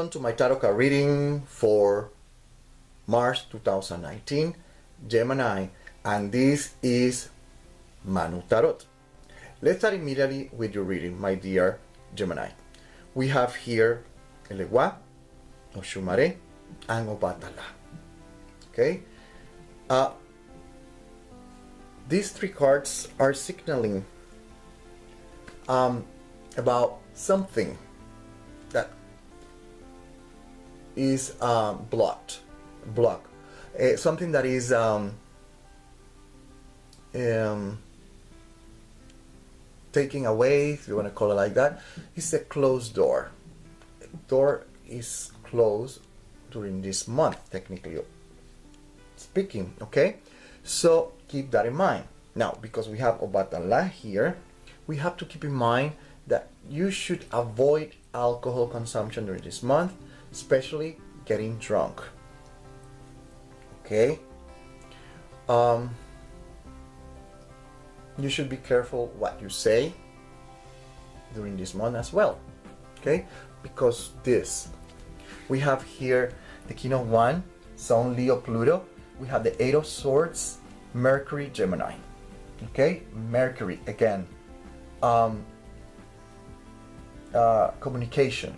Welcome to my tarot card reading for March 2019, Gemini, and this is Manu Tarot. Let's start immediately with your reading, my dear Gemini. We have here Elewa, Oshumare, and Obatala. Okay? These three cards are signaling about something that is blocked, something that is taking away, if you want to call it like that. It's a closed door. The door is closed during this month, technically speaking. Okay, so keep that in mind. Now, because we have Obatala here, we have to keep in mind that you should avoid alcohol consumption during this month, especially getting drunk. Okay, you should be careful what you say during this month as well. Okay, because we have here the King of Wands, Sun, Leo, Pluto. We have the Eight of Swords, Mercury, Gemini. Okay, Mercury again, communication,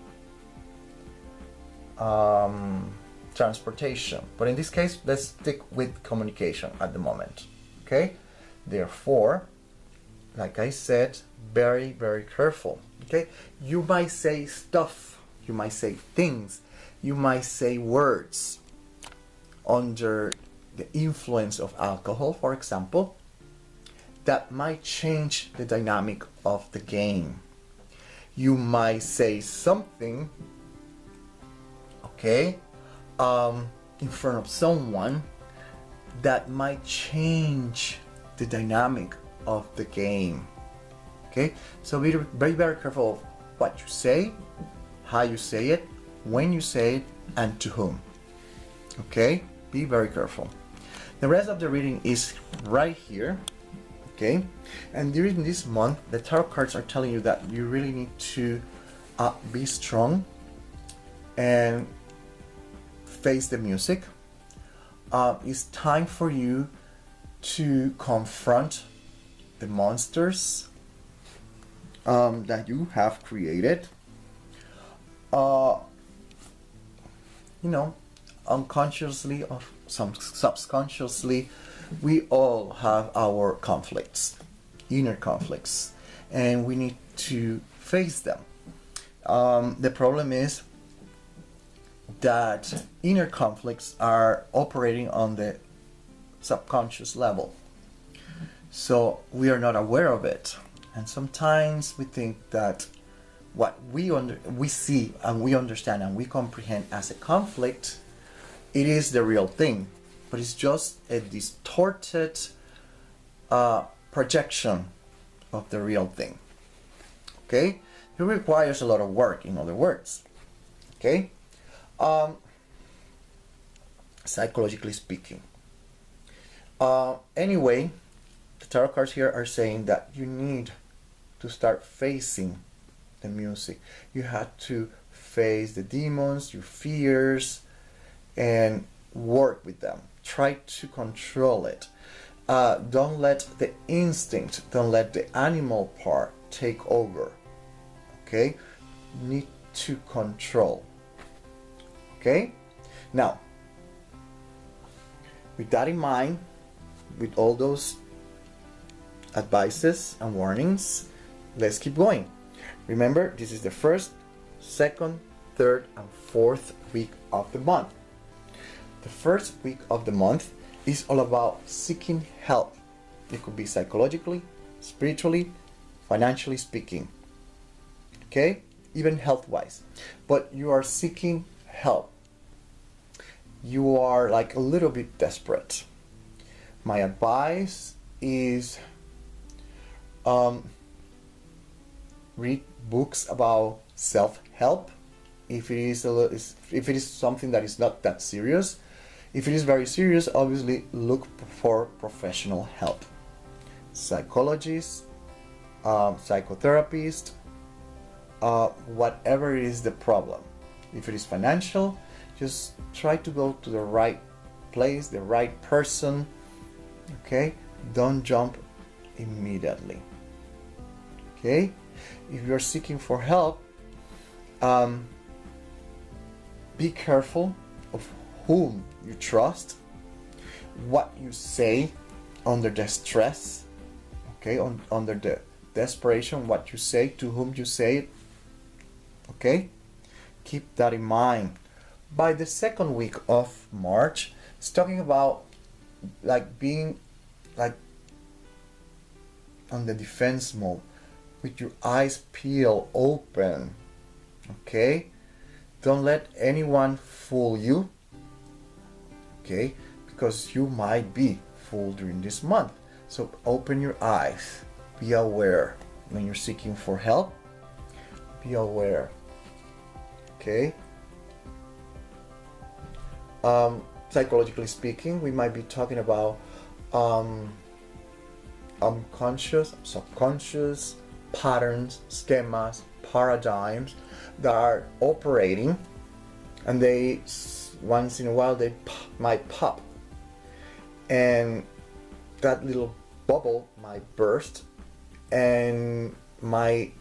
transportation, but in this case let's stick with communication at the moment. Okay, therefore, like I said, very careful. Okay, you might say stuff, you might say things, you might say words under the influence of alcohol, for example, that might change the dynamic of the game. You might say something, okay, in front of someone that might change the dynamic of the game. Okay, so be very careful of what you say, how you say it, when you say it, and to whom. Okay, be very careful. The rest of the reading is right here. Okay, and during this month the tarot cards are telling you that you really need to be strong and face the music. It's time for you to confront the monsters that you have created. You know, unconsciously or subconsciously, we all have our conflicts, inner conflicts, and we need to face them. The problem is that inner conflicts are operating on the subconscious level, so we are not aware of it, and sometimes we think that what we see and we understand and we comprehend as a conflict, it is the real thing, but it's just a distorted projection of the real thing. Okay, it requires a lot of work, in other words. Okay, psychologically speaking. Anyway, the tarot cards here are saying that you need to start facing the music. You have to face the demons, your fears, and work with them. Try to control it. Don't let the instinct, don't let the animal part take over. Okay, you need to control. Okay, now with that in mind, with all those advices and warnings, let's keep going. Remember, this is the first, second, third, and fourth week of the month. The first week of the month is all about seeking help. It could be psychologically, spiritually, financially speaking. Okay, even health-wise. But you are seeking help. You are like a little bit desperate. My advice is read books about self-help. If it is something that is not that serious. If it is very serious, obviously look for professional help. Psychologists, psychotherapists, whatever is the problem. If it is financial, just try to go to the right place, the right person. Okay, don't jump immediately. Okay, if you're seeking for help, be careful of whom you trust, what you say under the stress, okay, under the desperation, what you say, to whom you say it. Okay, keep that in mind. By the second week of March, it's talking about like being like on the defense mode with your eyes peeled open. Okay, don't let anyone fool you. Okay, because you might be fooled during this month. So open your eyes, be aware when you're seeking for help. Be aware. Okay. Psychologically speaking, we might be talking about unconscious, subconscious patterns, schemas, paradigms that are operating, and they once in a while they might pop, and that little bubble might burst and might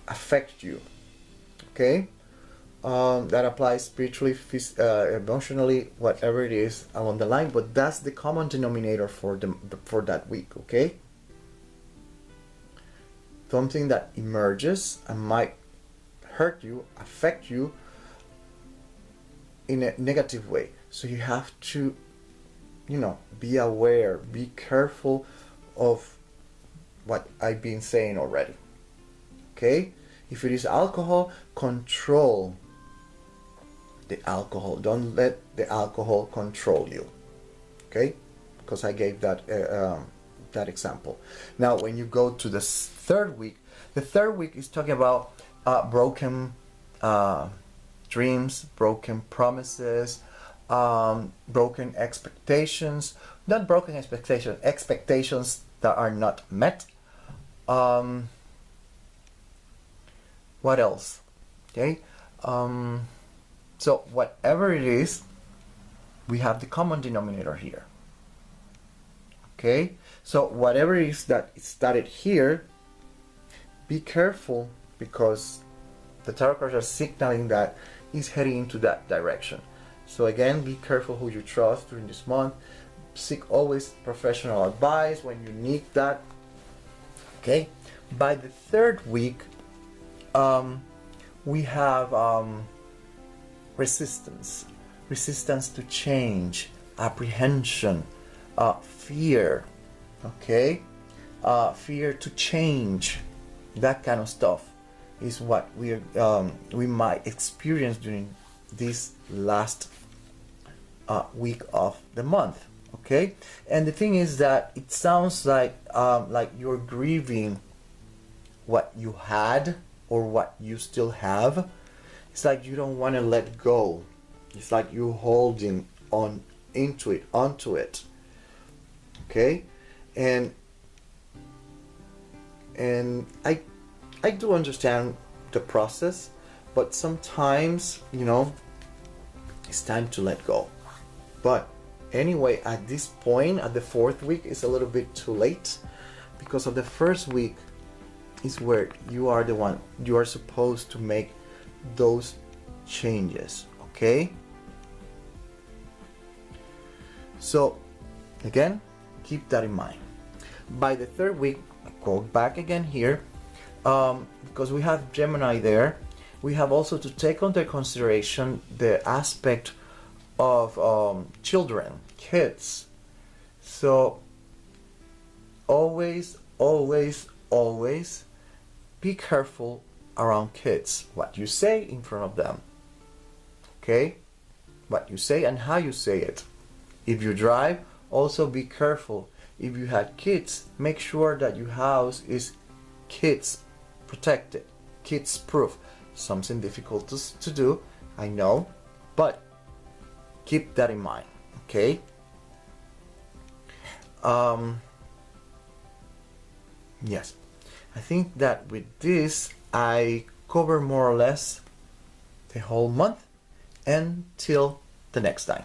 affect you. Okay, that applies spiritually, emotionally, whatever it is along the line, but that's the common denominator for that week. Okay, something that emerges and might hurt you, affect you in a negative way. So you have to, be aware, be careful of what I've been saying already. Okay, if it is alcohol, control the alcohol. Don't let the alcohol control you. Okay, because I gave that that example. Now, when you go to the third week, the third week is talking about broken dreams, broken promises, broken expectations. Not broken expectations, expectations that are not met. What else? Okay. So whatever it is, we have the common denominator here. Okay. So whatever it is that started here, be careful, because the tarot cards are signaling that he's heading into that direction. So again, be careful who you trust during this month. Seek always professional advice when you need that. Okay. By the third week, we have resistance to change, apprehension, fear. Okay, fear to change, that kind of stuff is what we might experience during this last week of the month. Okay, and the thing is that it sounds like you're grieving what you had or what you still have. It's like you don't want to let go. It's like you're holding on onto it. Okay, and I do understand the process, but sometimes it's time to let go. But anyway, at this point, at the fourth week, it's a little bit too late, because of the first week is where you are the one, you are supposed to make those changes. Okay, so again, keep that in mind. By the third week, go back again here, because we have Gemini there. We have also to take under consideration the aspect of children, kids. So always be careful around kids, what you say in front of them. Okay, what you say and how you say it. If you drive, also be careful. If you had kids, make sure that your house is kids protected, kids proof. Something difficult to do, I know, but keep that in mind. Okay. Yes, I think that with this I cover more or less the whole month. Until the next time.